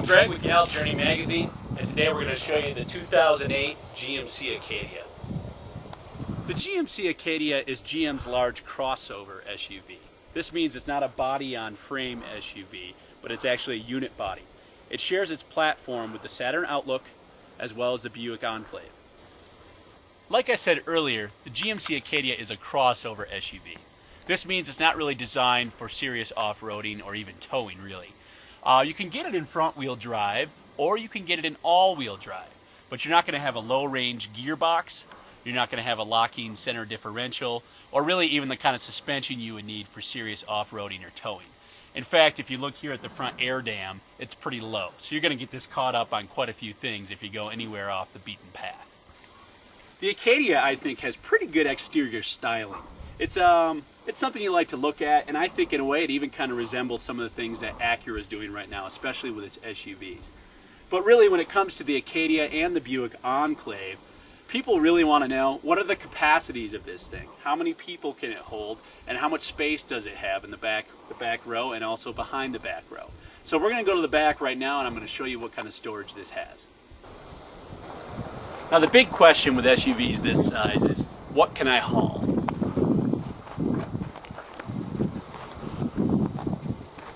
Greg with Gallup Journey Magazine, and today we're going to show you the 2008 GMC Acadia. The GMC Acadia is GM's large crossover SUV. This means it's not a body-on-frame SUV, but it's actually a unit body. It shares its platform with the Saturn Outlook as well as the Buick Enclave. Like I said earlier, the GMC Acadia is a crossover SUV. This means it's not really designed for serious off-roading or even towing, really. You can get it in front-wheel drive, or you can get it in all-wheel drive, but you're not going to have a low-range gearbox, you're not going to have a locking center differential, or really even the kind of suspension you would need for serious off-roading or towing. In fact, if you look here at the front air dam, it's pretty low, so you're going to get this caught up on quite a few things if you go anywhere off the beaten path. The Acadia, I think, has pretty good exterior styling. It's something you like to look at, and I think in a way it even kind of resembles some of the things that Acura is doing right now, especially with its SUVs. But really, when it comes to the Acadia and the Buick Enclave, people really want to know, what are the capacities of this thing? How many people can it hold, and how much space does it have in the back row and also behind the back row? So we're going to go to the back right now, and I'm going to show you what kind of storage this has. Now the big question with SUVs this size is, what can I haul?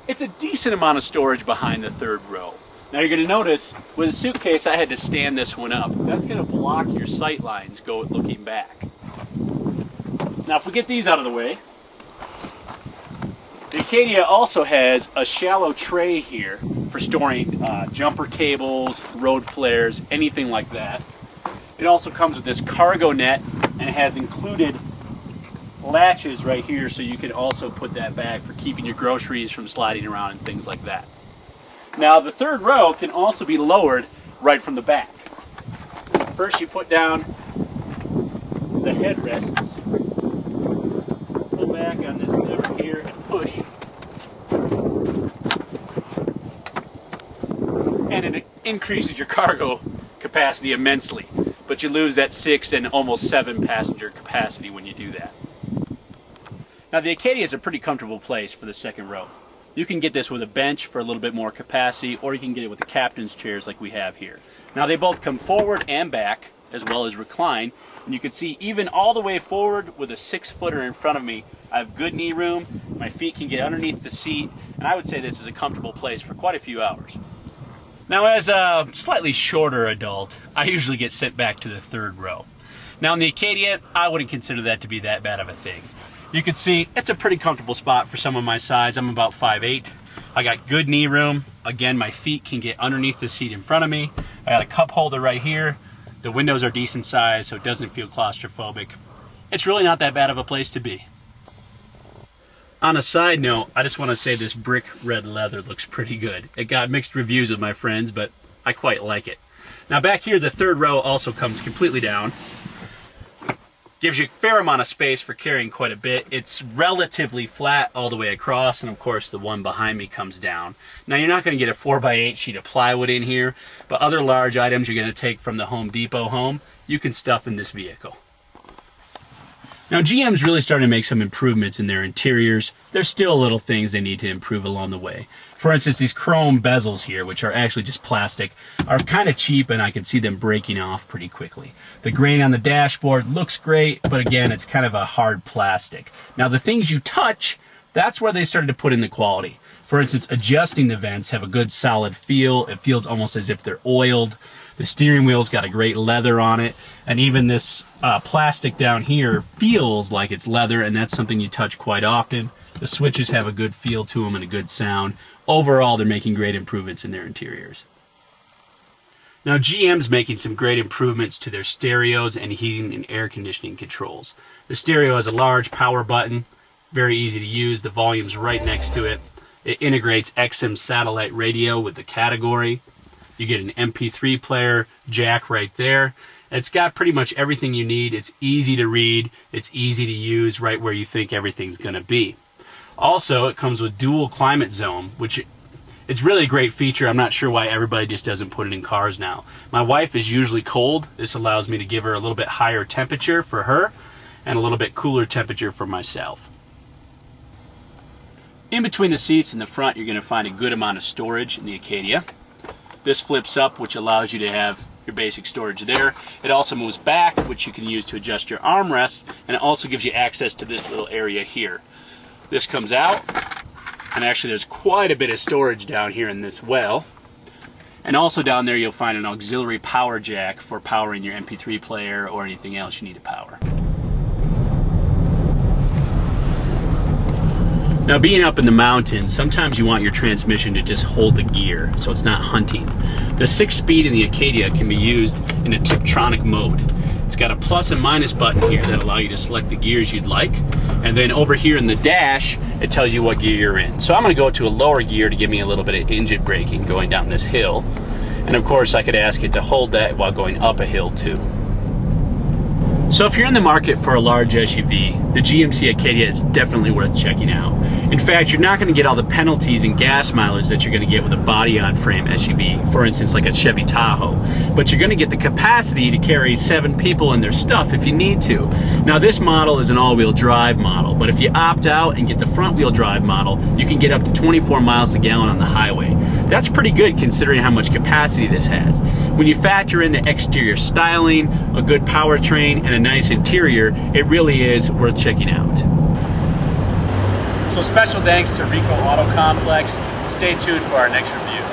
It's a decent amount of storage behind the third row. Now you're going to notice, with a suitcase I had to stand this one up. That's going to block your sight lines looking back. Now if we get these out of the way, the Acadia also has a shallow tray here for storing jumper cables, road flares, anything like that. It also comes with this cargo net, and it has included latches right here, so you can also put that back for keeping your groceries from sliding around and things like that. Now the third row can also be lowered right from the back. First you put down the headrests, pull back on this lever here and push, and it increases your cargo capacity immensely, but you lose that 6 and almost 7 passenger capacity when you do that. Now the Acadia is a pretty comfortable place for the second row. You can get this with a bench for a little bit more capacity, or you can get it with the captain's chairs like we have here. Now they both come forward and back, as well as recline, and you can see even all the way forward with a 6-footer in front of me, I have good knee room, my feet can get underneath the seat, and I would say this is a comfortable place for quite a few hours. Now as a slightly shorter adult, I usually get sent back to the third row. Now in the Acadia, I wouldn't consider that to be that bad of a thing. You can see it's a pretty comfortable spot for someone my size. I'm about 5'8". I got good knee room. Again, my feet can get underneath the seat in front of me. I got a cup holder right here. The windows are decent size, so it doesn't feel claustrophobic. It's really not that bad of a place to be. On a side note, I just want to say this brick red leather looks pretty good. It got mixed reviews with my friends, but I quite like it. Now back here, the third row also comes completely down. Gives you a fair amount of space for carrying quite a bit. It's relatively flat all the way across, and of course the one behind me comes down. Now you're not going to get a 4x8 sheet of plywood in here, but other large items you're going to take from the Home Depot home, you can stuff in this vehicle. Now GM's really starting to make some improvements in their interiors. There's still little things they need to improve along the way. For instance, these chrome bezels here, which are actually just plastic, are kind of cheap, and I can see them breaking off pretty quickly. The grain on the dashboard looks great, but again, it's kind of a hard plastic. Now the things you touch, that's where they started to put in the quality. For instance, adjusting the vents have a good solid feel. It feels almost as if they're oiled. The steering wheel's got a great leather on it, and even this plastic down here feels like it's leather, and that's something you touch quite often. The switches have a good feel to them and a good sound. Overall, they're making great improvements in their interiors. Now GM's making some great improvements to their stereos and heating and air conditioning controls. The stereo has a large power button, very easy to use. The volume's right next to it. It integrates XM satellite radio with the category. You get an MP3 player, jack right there. It's got pretty much everything you need. It's easy to read. It's easy to use right where you think everything's going to be. Also, it comes with dual climate zone, which it's really a great feature. I'm not sure why everybody just doesn't put it in cars now. My wife is usually cold. This allows me to give her a little bit higher temperature for her and a little bit cooler temperature for myself. In between the seats in the front, you're going to find a good amount of storage in the Acadia. This flips up, which allows you to have your basic storage there. It also moves back, which you can use to adjust your armrests, and it also gives you access to this little area here. This comes out, and actually there's quite a bit of storage down here in this well. And also down there you'll find an auxiliary power jack for powering your MP3 player or anything else you need to power. Now, being up in the mountains, sometimes you want your transmission to just hold the gear so it's not hunting. The 6-speed in the Acadia can be used in a Tiptronic mode. It's got a plus and minus button here that allow you to select the gears you'd like. And then over here in the dash, it tells you what gear you're in. So I'm going to go to a lower gear to give me a little bit of engine braking going down this hill. And of course, I could ask it to hold that while going up a hill too. So if you're in the market for a large SUV, the GMC Acadia is definitely worth checking out. In fact, you're not going to get all the penalties and gas mileage that you're going to get with a body-on-frame SUV, for instance like a Chevy Tahoe, but you're going to get the capacity to carry 7 people and their stuff if you need to. Now, this model is an all-wheel drive model, but if you opt out and get the front-wheel drive model, you can get up to 24 miles a gallon on the highway. That's pretty good considering how much capacity this has. When you factor in the exterior styling, a good powertrain, and a nice interior, it really is worth checking out. So special thanks to Rico Auto Complex. Stay tuned for our next review.